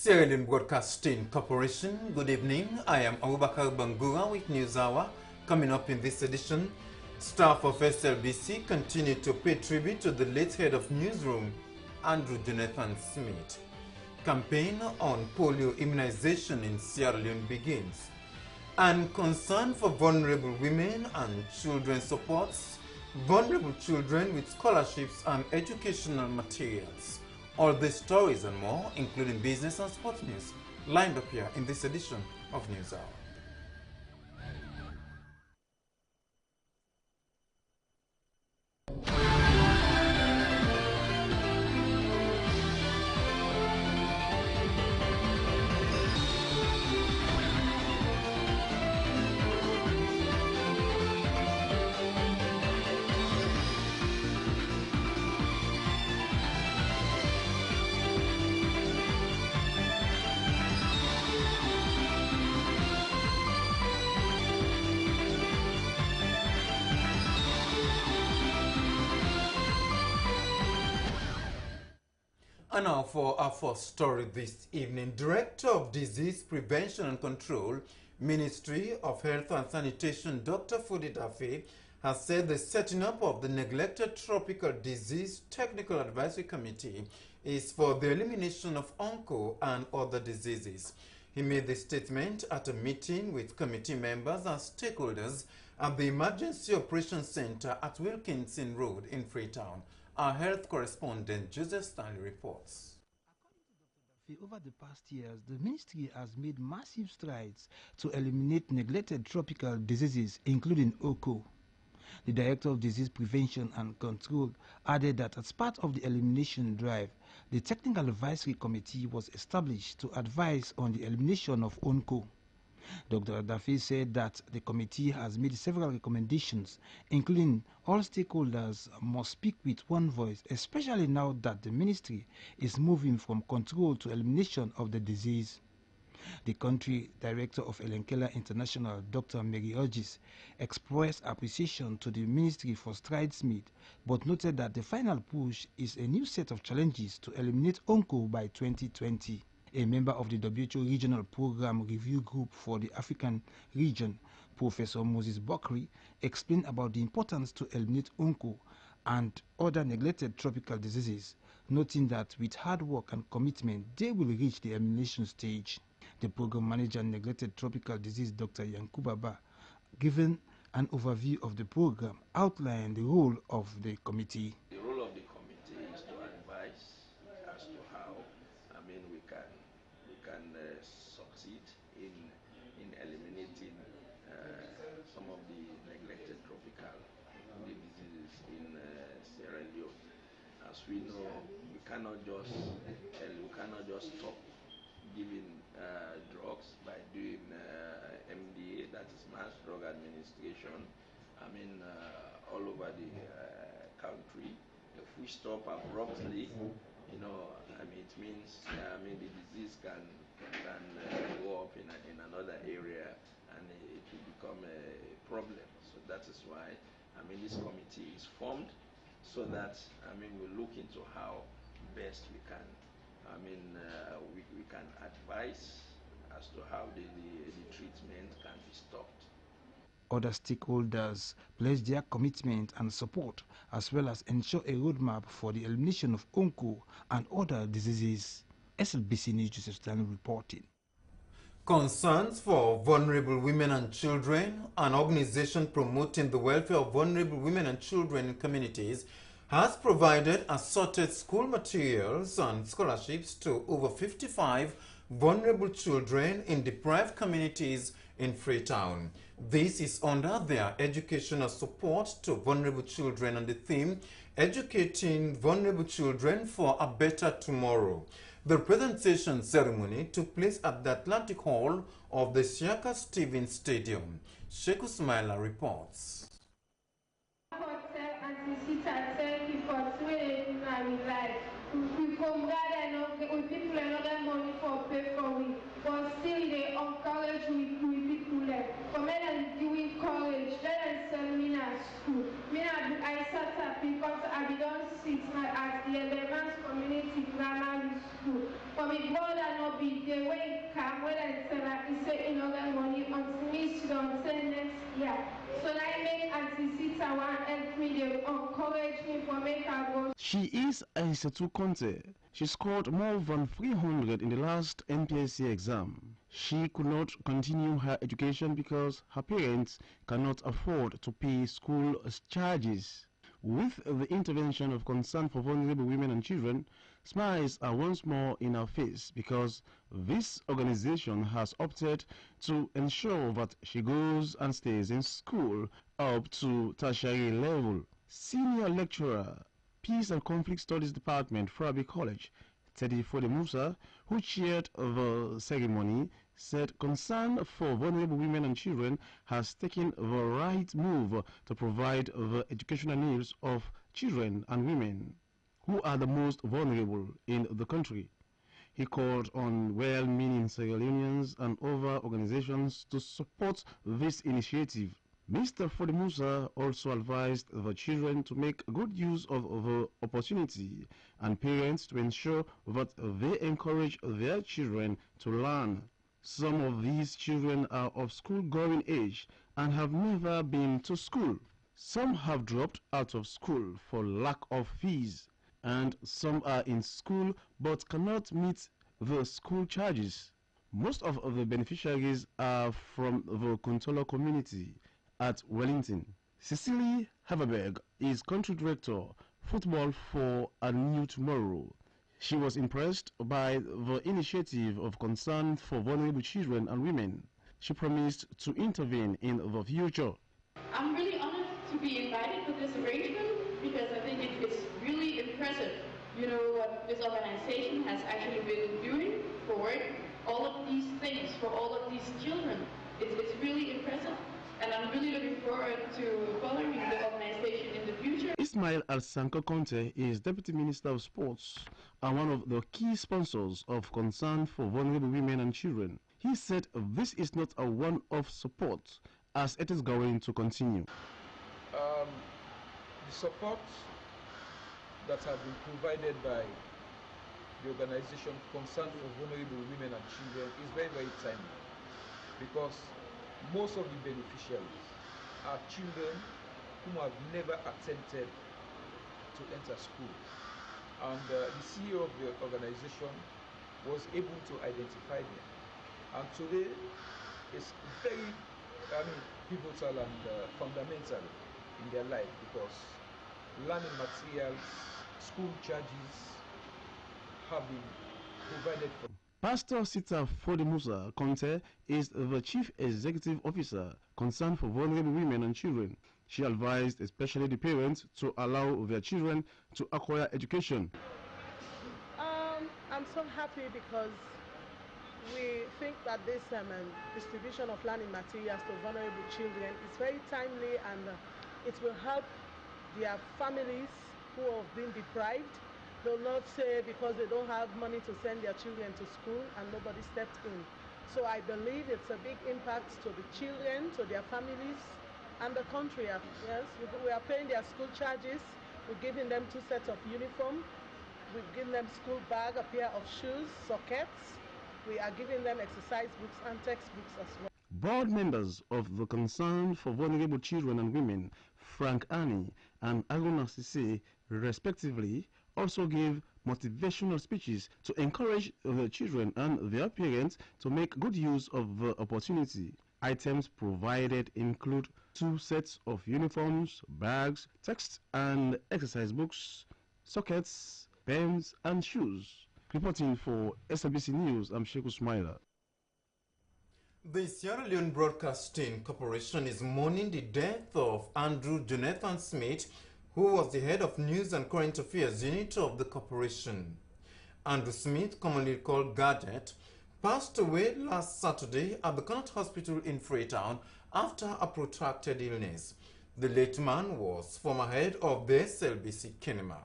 Sierra Leone Broadcasting Corporation, good evening. I am Abubakar Bangura with News Hour. Coming up in this edition, staff of SLBC continue to pay tribute to the late head of newsroom, Andrew Jonathan Smith. Campaign on polio immunization in Sierra Leone begins. And concern for vulnerable women and children supports vulnerable children with scholarships and educational materials. All these stories and more, including business and sports news, lined up here in this edition of News Hour. And now for our first story this evening. Director of Disease Prevention and Control, Ministry of Health and Sanitation, Dr. Fudi Daffy, has said the setting up of the Neglected Tropical Disease Technical Advisory Committee is for the elimination of onco and other diseases. He made the statement at a meeting with committee members and stakeholders at the Emergency Operations Center at Wilkinson Road in Freetown. Our health correspondent Joseph Stanley reports. According to Dr. Daffy, over the past years, the ministry has made massive strides to eliminate neglected tropical diseases, including onco. The Director of Disease Prevention and Control added that as part of the elimination drive, the Technical Advisory Committee was established to advise on the elimination of onco. Dr. Daffy said that the committee has made several recommendations, including all stakeholders must speak with one voice, especially now that the ministry is moving from control to elimination of the disease. The country director of Elenkela International, Dr. Mary Hodges, expressed appreciation to the ministry for strides made, but noted that the final push is a new set of challenges to eliminate onco by 2020. A member of the WHO Regional Program Review Group for the African region, Professor Moses Bokri, explained about the importance to eliminate onco and other neglected tropical diseases, noting that with hard work and commitment, they will reach the elimination stage. The program manager on neglected tropical disease, Dr. Yankubaba, given an overview of the program, outlined the role of the committee. The role of the committee is to advise as to how we can succeed in eliminating some of the neglected tropical diseases in Sierra Leone. As we know, we cannot just stop giving drugs by doing MDA, that is mass drug administration. All over the country. If we stop abruptly, it means the disease can go up in another area and it will become a problem. So that is why this committee is formed, so that we look into how best we can we can advise as to how the treatment can be stopped. Other stakeholders pledge their commitment and support, as well as ensure a roadmap for the elimination of onco and other diseases. SLBC News, Joseph Stanley reporting. Concerns for vulnerable women and children, an organization promoting the welfare of vulnerable women and children in communities, has provided assorted school materials and scholarships to over 55 vulnerable children in deprived communities in Freetown. This is under their educational support to vulnerable children on the theme, Educating Vulnerable Children for a Better Tomorrow. The presentation ceremony took place at the Atlantic Hall of the Siaka Stevens Stadium. Sheikh Usmaila reports. Because I don't sit at the Elements Community Primary School. But my brother no be there when he come, when I tell her, he say he no get money until me she don't send next year. So I make Auntie Sita want help me, they encourage me for make her go. She is Aissatou Conte. She scored more than 300 in the last NPSC exam. She could not continue her education because her parents cannot afford to pay school charges. With the intervention of Concern for Vulnerable Women and Children, smiles are once more in her face because this organization has opted to ensure that she goes and stays in school up to tertiary level. Senior lecturer, Peace and Conflict Studies Department, Farabi College, Teddy Fode Musa, who chaired the ceremony, said Concern for Vulnerable Women and Children has taken the right move to provide the educational needs of children and women, who are the most vulnerable in the country. He called on well-meaning Sierra Leoneans and other organizations to support this initiative. Mr. Fode Musa also advised the children to make good use of the opportunity and parents to ensure that they encourage their children to learn. Some of these children are of school-going age and have never been to school. Some have dropped out of school for lack of fees, and some are in school but cannot meet the school charges. Most of the beneficiaries are from the Kuntolo community at Wellington. Cecily Haverberg is country director, football for A New Tomorrow. She was impressed by the initiative of Concern for Vulnerable Children and Women. She promised to intervene in the future. I'm really honored to be invited for this arrangement because I think it's really impressive, you know, what this organization has actually been doing for all of these things, for all of these children. It's really impressive. And I'm really looking forward to following the organization in the future. Ismail Al-Sanko Conte is Deputy Minister of Sports and one of the key sponsors of Concern for Vulnerable Women and Children. He said this is not a one-off support, as it is going to continue. The support that has been provided by the organization Concern for Vulnerable Women and Children is very, very timely, because most of the beneficiaries are children whom have never attempted to enter school. And the CEO of the organization was able to identify them. And today is very, pivotal and fundamental in their life, because learning materials, school charges have been provided for. Pastor Sita Fode Musa Conte is the Chief Executive Officer, Concern for Vulnerable Women and Children. She advised especially the parents to allow their children to acquire education. I'm so happy because we think that this distribution of learning materials to vulnerable children is very timely, and it will help their families who have been deprived. They'll not say because they don't have money to send their children to school and nobody stepped in. So I believe it's a big impact to the children, to their families, and the country. Yes, we are paying their school charges. We're giving them 2 sets of uniform. We've given them school bag, a pair of shoes, sockets. We are giving them exercise books and textbooks as well. Board members of the Concern for Vulnerable Children and Women, Frank Ani and Aruna Sise, respectively, also gave motivational speeches to encourage the children and their parents to make good use of the opportunity. Items provided include 2 sets of uniforms, bags, text and exercise books, sockets, pens and shoes. Reporting for SABC News, I'm Sheikh Usmaila. The Sierra Leone Broadcasting Corporation is mourning the death of Andrew Jonathan Smith, who was the head of News and Current Affairs Unit of the corporation. Andrew Smith, commonly called Gadget, passed away last Saturday at the Connaught Hospital in Freetown after a protracted illness. The late man was former head of the SLBC Kenema.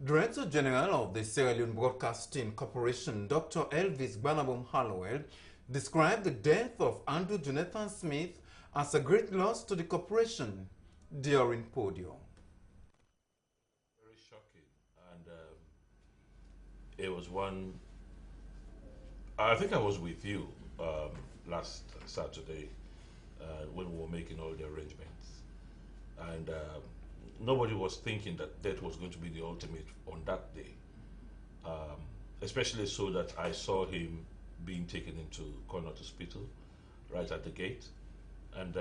Director General of the Sierra Leone Broadcasting Corporation, Dr. Elvis Barnabum Hallowell, described the death of Andrew Jonathan Smith as a great loss to the corporation during Podio. Very shocking, and it was one I think I was with you last Saturday when we were making all the arrangements. And nobody was thinking that death was going to be the ultimate on that day. Especially so that I saw him being taken into Connaught Hospital right at the gate. And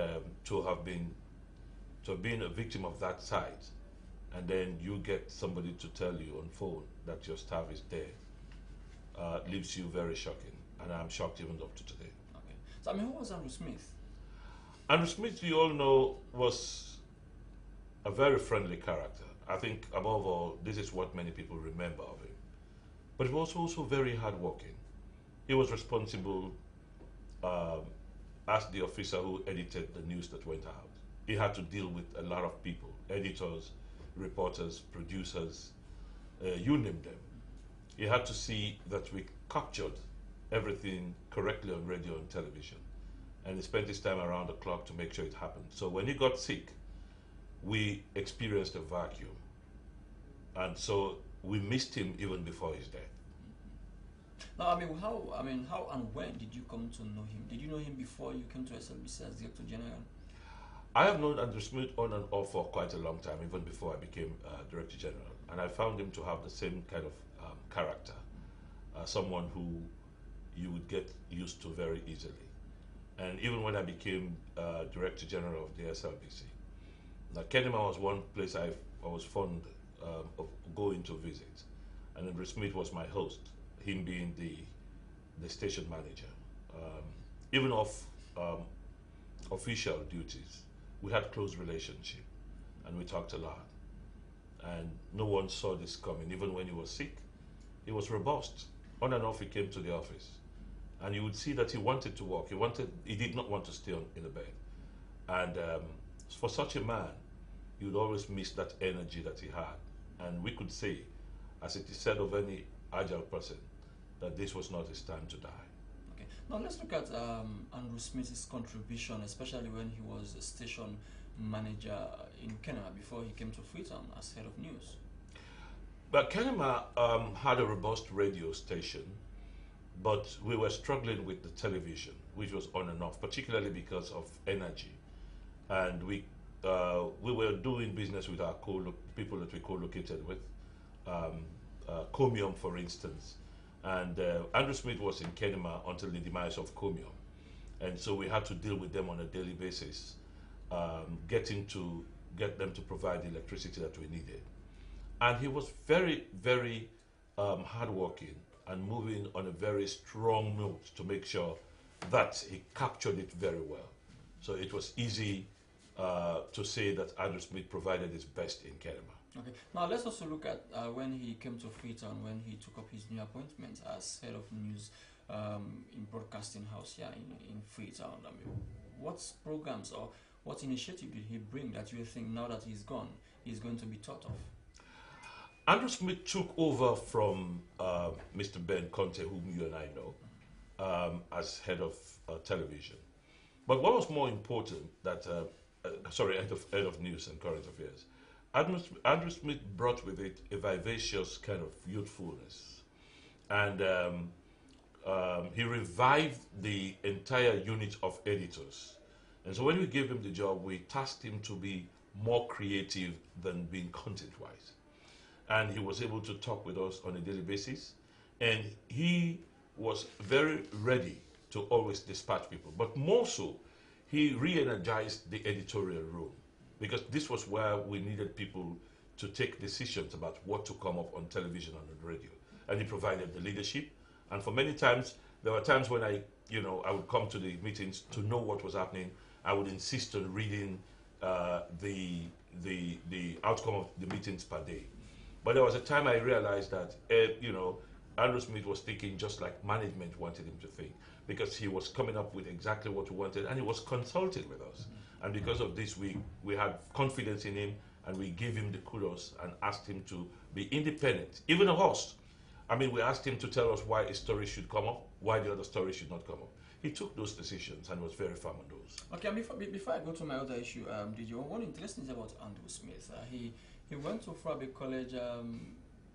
to have been a victim of that sight, and then you get somebody to tell you on phone that your staff is dead, leaves you very shocking, and I'm shocked even up to today. Okay. So, I mean, who was Andrew Smith? Andrew Smith, you all know, was a very friendly character. I think, above all, this is what many people remember of him. But he was also very hardworking. He was responsible as the officer who edited the news that went out. He had to deal with a lot of people, editors, reporters, producers, you name them. He had to see that we captured everything correctly on radio and television. And he spent his time around the clock to make sure it happened. So when he got sick, we experienced a vacuum. And so we missed him even before his death. Now, how and when did you come to know him? Did you know him before you came to SLBC as Director General? I have known Andrew Smith on and off for quite a long time, even before I became Director General. And I found him to have the same kind of character, someone who you would get used to very easily. And even when I became Director General of the SLBC, Kenema was one place I was fond of going to visit. And Andrew Smith was my host, him being the station manager. Even off official duties, we had close relationship, and we talked a lot. And no one saw this coming. Even when he was sick, he was robust. On and off, he came to the office, and you would see that he wanted to work. He did not want to stay in the bed. And for such a man, you'd always miss that energy that he had. And we could say, as it is said of any agile person, that this was not his time to die. Okay. Now let's look at Andrew Smith's contribution, especially when he was a station manager in Kenema before he came to Freetown as head of news. But Kenema had a robust radio station, but we were struggling with the television, which was on and off, particularly because of energy. And we were doing business with our people that we co-located with, Comium, for instance. And Andrew Smith was in Kenema until the demise of Comium. And so we had to deal with them on a daily basis, get them to provide the electricity that we needed. And he was very, very hardworking and moving on a very strong note to make sure that he captured it very well. So it was easy to say that Andrew Smith provided his best in Kenema. Okay. Now let's also look at when he came to Freetown, when he took up his new appointment as head of news in Broadcasting House here in Freetown. I mean, what programs or what initiative did he bring that you think now that he's gone, he's going to be thought of? Andrew Smith took over from Mr. Ben Conte, whom you and I know, as head of television. But what was more important, head of news and current affairs, Andrew Smith brought with it a vivacious kind of youthfulness. And he revived the entire unit of editors. And so when we gave him the job, we tasked him to be more creative than being content-wise. And he was able to talk with us on a daily basis. And he was very ready to always dispatch people. But more so, he re-energized the editorial room, because this was where we needed people to take decisions about what to come up on television and on radio. And he provided the leadership. And for many times, there were times when I would come to the meetings to know what was happening. I would insist on reading the outcome of the meetings per day. But there was a time I realized that, Andrew Smith was thinking just like management wanted him to think, because he was coming up with exactly what we wanted, and he was consulting with us. And because of this, we had confidence in him, and we gave him the kudos and asked him to be independent, even a host. I mean, we asked him to tell us why a story should come up, why the other story should not come up. He took those decisions and was very firm on those. Okay, before I go to my other issue, one interesting thing about Andrew Smith, he went to Frabe College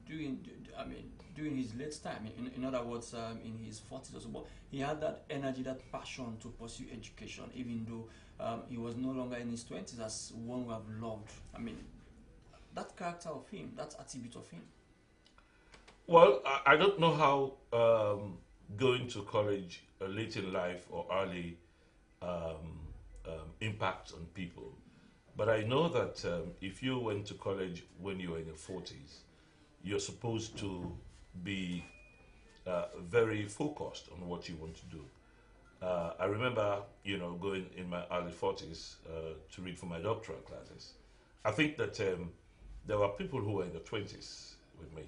during his late time, in other words, in his 40s or so, but he had that energy, that passion to pursue education, even though he was no longer in his 20s, as one would have loved. I mean, that character of him, that attribute of him. Well, I don't know how going to college late in life or early impacts on people. But I know that if you went to college when you were in your 40s, you're supposed to be very focused on what you want to do. I remember, going in my early 40s to read for my doctoral classes. I think that there were people who were in their 20s with me.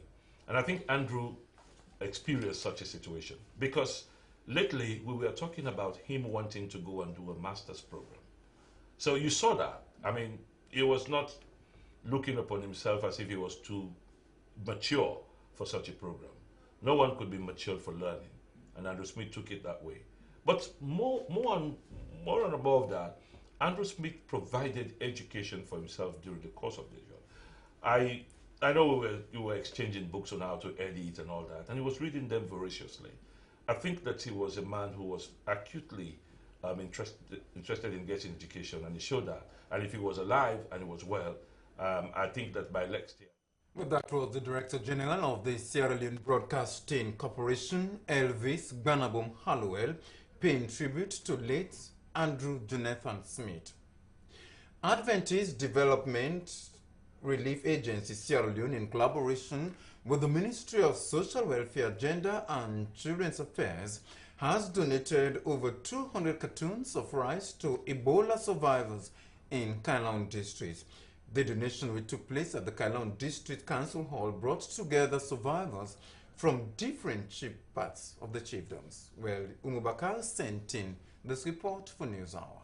And I think Andrew experienced such a situation because lately we were talking about him wanting to go and do a master's program. So you saw that. I mean, he was not looking upon himself as if he was too mature for such a program. No one could be matured for learning, and Andrew Smith took it that way. But more and above that, Andrew Smith provided education for himself during the course of the job. I know you were exchanging books on how to edit and all that, and he was reading them voraciously. I think that he was a man who was acutely interested in getting education, and he showed that. And if he was alive and he was well, I think that by next year. Well, that was the Director General of the Sierra Leone Broadcasting Corporation, Elvis Gbanabom Hallowell, paying tribute to late Andrew Jonathan Smith. Adventist Development Relief Agency Sierra Leone, in collaboration with the Ministry of Social Welfare, Gender and Children's Affairs, has donated over 200 cartons of rice to Ebola survivors in Kailaun District. The donation, which took place at the Kailaun District Council Hall, brought together survivors from different parts of the chiefdoms. Well, Umubakar sent in this report for News Hour.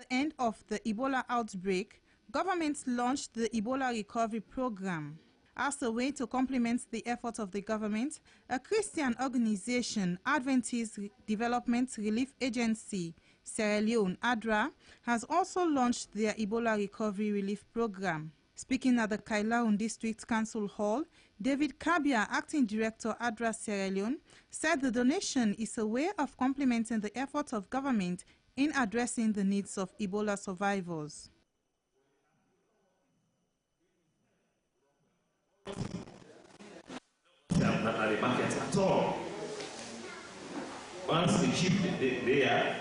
At the end of the Ebola outbreak, governments launched the Ebola Recovery Program. As a way to complement the efforts of the government, a Christian organization, Adventist Development Relief Agency, Sierra Leone, ADRA, has also launched their Ebola Recovery Relief Program. Speaking at the Kailaun District Council Hall, David Kabia, Acting Director, ADRA Sierra Leone, said the donation is a way of complementing the efforts of government in addressing the needs of Ebola survivors. Not at the market at all. Once the chief there,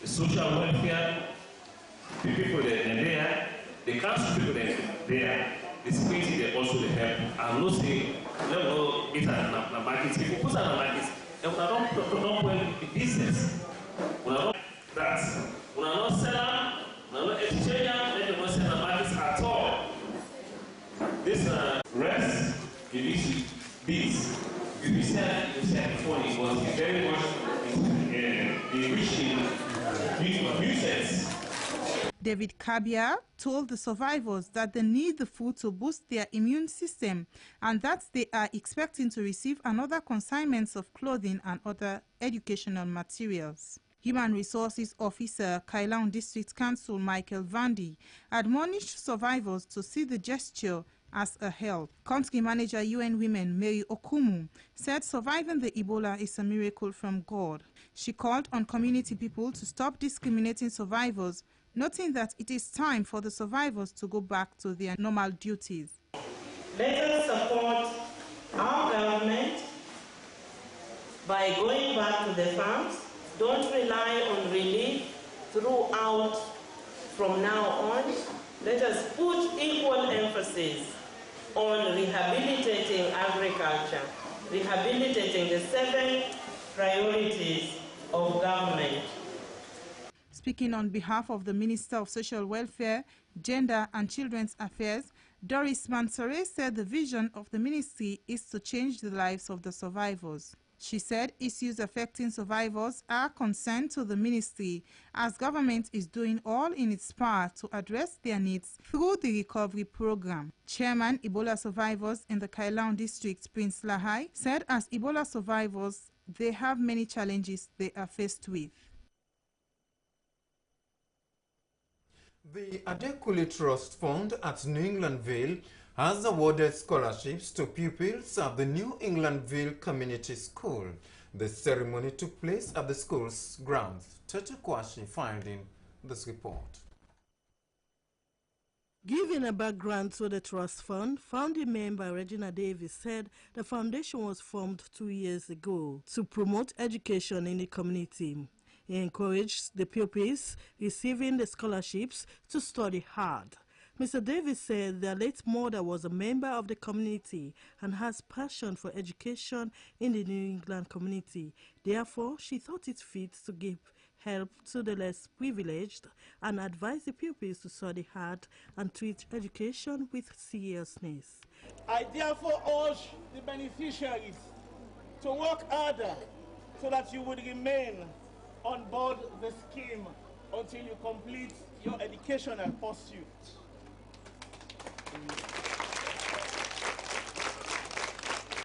the social welfare, the people there, the council people there, the security they also help. And no say, let go eat at the market. If you put at the market, and we don't well the business. We are not that. We are not seller, we are not exchanger, we are not sell the markets at all. This rest, you need to this. You said before it was very much enriching nutrients. David Kabia told the survivors that they need the food to boost their immune system and that they are expecting to receive another consignment of clothing and other educational materials. Human Resources Officer, Kailaun District Council Michael Vandy, admonished survivors to see the gesture as a help. Country Manager UN Women Mary Okumu said surviving the Ebola is a miracle from God. She called on community people to stop discriminating survivors, noting that it is time for the survivors to go back to their normal duties. Let us support our government by going back to the farms. Don't rely on relief throughout from now on. Let us put equal emphasis on rehabilitating agriculture, rehabilitating the 7 priorities of government. Speaking on behalf of the Minister of Social Welfare, Gender and Children's Affairs, Doris Mansoure said the vision of the ministry is to change the lives of the survivors. She said issues affecting survivors are concerned to the ministry, as government is doing all in its power to address their needs through the recovery program. Chairman Ebola survivors in the Kailaun district, Prince Lahai, said as Ebola survivors, they have many challenges they are faced with. The Adekule Trust Fund at New Englandville has awarded scholarships to pupils at the New Englandville Community School. The ceremony took place at the school's grounds. Tete Kwashi filed in this report. Giving a background to the trust fund, founding member Regina Davis said the foundation was formed 2 years ago to promote education in the community. He encouraged the pupils receiving the scholarships to study hard. Mr. Davis said their late mother was a member of the community and has passion for education in the New England community. Therefore, she thought it fit to give help to the less privileged and advise the pupils to study hard and treat education with seriousness. I therefore urge the beneficiaries to work harder so that you would remain on board the scheme until you complete your educational pursuit.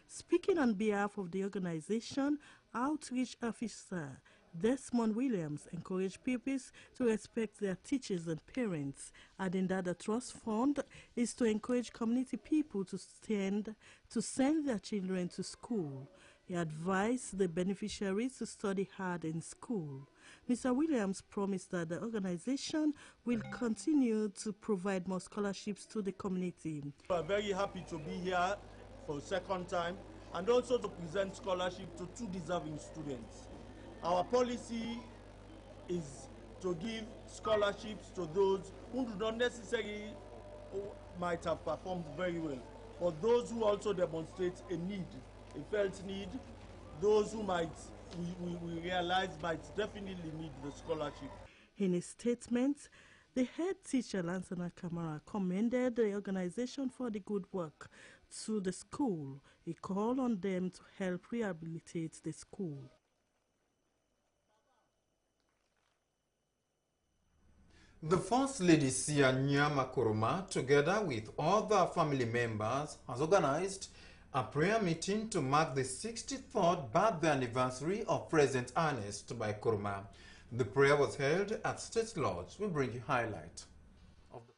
Speaking on behalf of the organization, outreach officer Desmond Williams encouraged pupils to respect their teachers and parents, adding that the trust fund is to encourage community people to send their children to school. He advised the beneficiaries to study hard in school. Mr. Williams promised that the organization will continue to provide more scholarships to the community. We are very happy to be here for a second time and also to present scholarship to 2 deserving students. Our policy is to give scholarships to those who do not necessarily might have performed very well, but those who also demonstrate a need, a felt need, those who we realize might definitely need the scholarship. In a statement, the head teacher, Lansana Kamara, commended the organization for the good work to the school. He called on them to help rehabilitate the school. The First Lady Sia Nyama Kuruma, together with other family members, has organized a prayer meeting to mark the 63rd birthday anniversary of President Ernest Bai Koroma. The prayer was held at State Lodge. We bring you highlight of the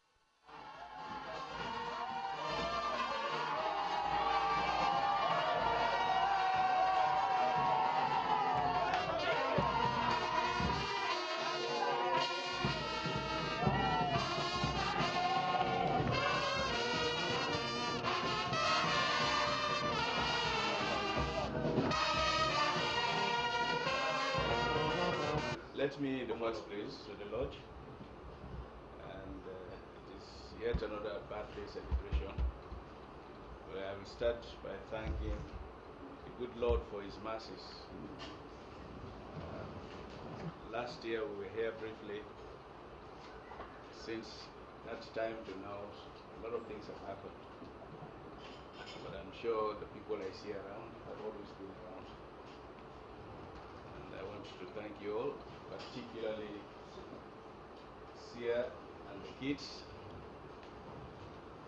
Let me in the first place to the lodge, and it is yet another birthday celebration. But I will start by thanking the good Lord for His mercies. Last year we were here briefly. Since that time to now, a lot of things have happened. But I'm sure the people I see around have always been around. And I want to thank you all, particularly Sia and the kids,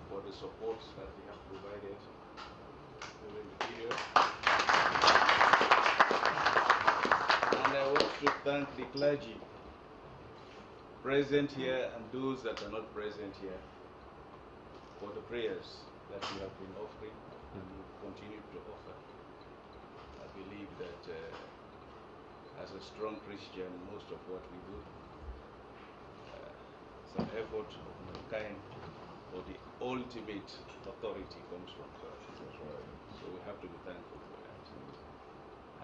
for the support that they have provided during the period. And I want to thank the clergy present here and those that are not present here for the prayers that you have been offering and you continue to offer. I believe that as a strong Christian, most of what we do, some effort of mankind or the ultimate authority comes from God. So we have to be thankful for that.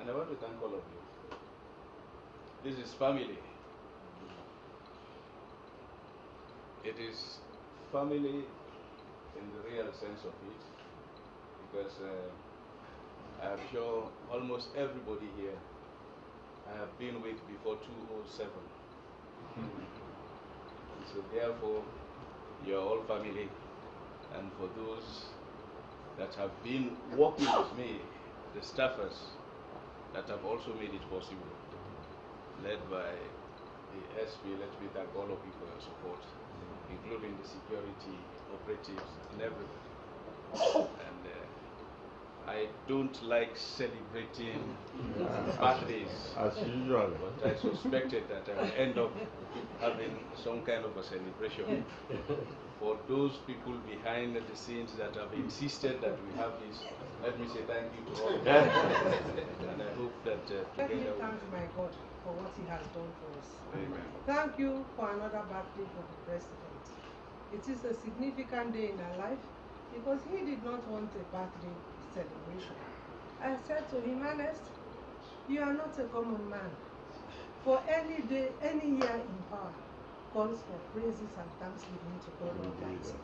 And I want to thank all of you. This is family. It is family in the real sense of it, because I'm sure almost everybody here I have been with before 2007. And so therefore, you're all family. And for those that have been working with me, the staffers, that have also made it possible, led by the SP. Let me thank all of you for your support, including the security operatives and everybody. And I don't like celebrating birthdays, as usual, but I suspected that I will end up having some kind of a celebration for those people behind the scenes that have insisted that we have this. Let me say thank you to all of them. And I hope that Let me together thank my God for what he has done for us. Amen. Thank you for another birthday for the president. It is a significant day in our life because he did not want a birthday celebration. I said to him, Ernest, you are not a common man. For any day, any year in power calls for praises and thanksgiving to God Almighty.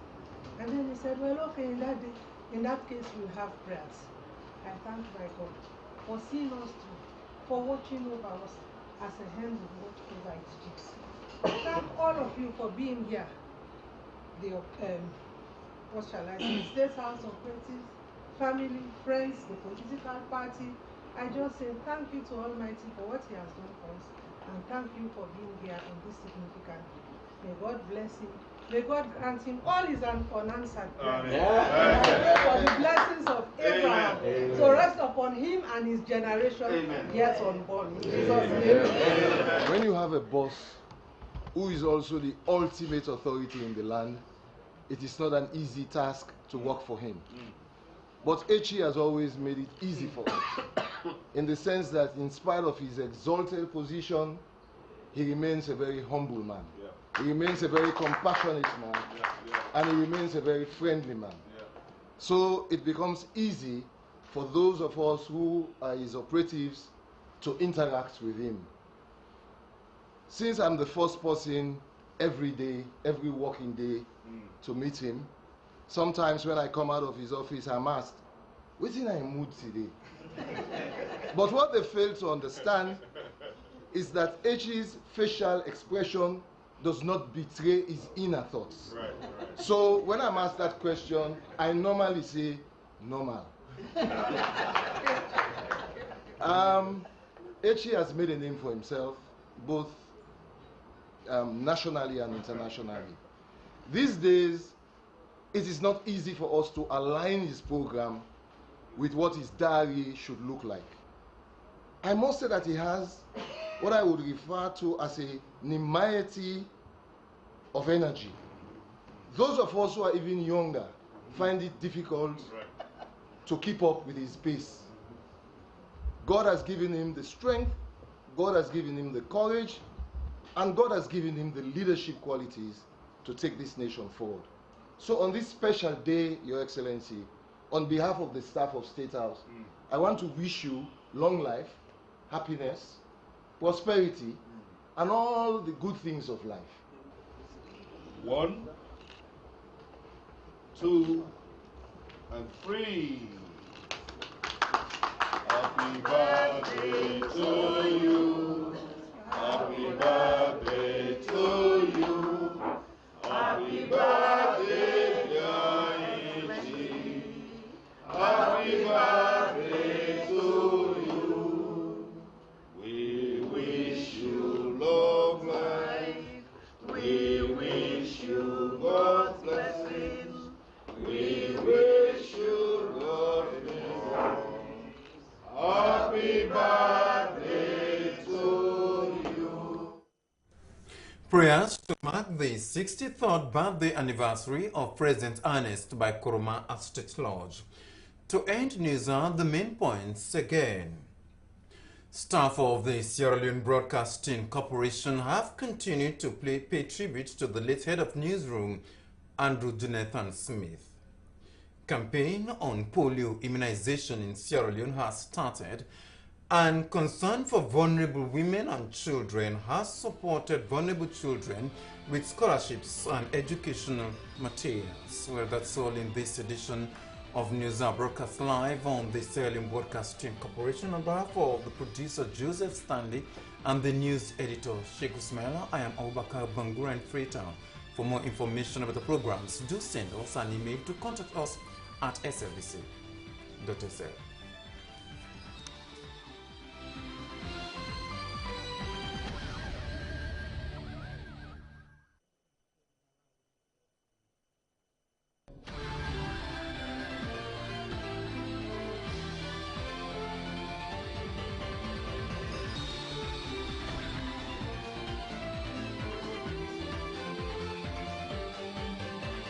And then he said, well, okay, in that case, we'll have prayers. I thank my God for seeing us through, for watching over us as a hen will watch over its chicks. Thank all of you for being here. The what shall I say? State House operatives, family, friends, the political party. I just say thank you to Almighty for what He has done for us, and thank you for being here on this significant day. May God bless him. May God grant him all his unanswered prayers. I pray for the blessings of Abraham to rest upon him and his generation yet unborn. In Jesus' name. When you have a boss who is also the ultimate authority in the land, it is not an easy task to work for him. But Echi has always made it easy for us, in the sense that in spite of his exalted position, he remains a very humble man. He remains a very compassionate man, and he remains a very friendly man. So it becomes easy for those of us who are his operatives to interact with him. Since I'm the first person every day, every working day, to meet him, sometimes when I come out of his office, I'm asked, what's in my mood today? But what they fail to understand is that Echi's facial expression does not betray his inner thoughts. So when I'm asked that question, I normally say, normal. Echi has made a name for himself, both nationally and internationally. These days, it is not easy for us to align his program with what his diary should look like. I must say that he has what I would refer to as a nimiety of energy. Those of us who are even younger find it difficult to keep up with his pace. God has given him the strength, God has given him the courage, and God has given him the leadership qualities to take this nation forward. So on this special day, Your Excellency, on behalf of the staff of State House, I want to wish you long life, happiness, prosperity, and all the good things of life. 1, 2, and 3. Happy birthday to you. Happy birthday to you. Happy birthday, dear Echi. Happy birthday to you. We wish you long life. We wish you God's blessings. We wish you God's blessings. Happy birthday to you. Prayers to mark the 63rd birthday anniversary of President Ernest by Kuruma Estate Lodge. To end news are the main points again. Staff of the Sierra Leone Broadcasting Corporation have continued to pay tribute to the late head of newsroom, Andrew Jonathan Smith. Campaign on polio immunization in Sierra Leone has started, and concern for vulnerable women and children has supported vulnerable children with scholarships and educational materials. Well, that's all in this edition of News Hour broadcast live on the Sierra Leone Broadcasting Corporation. On behalf of the producer Joseph Stanley and the news editor Sheikh Usmaila, I am Abubakar Bangura in Freetown. For more information about the programs, do send us an email to contact us at slbc.sl.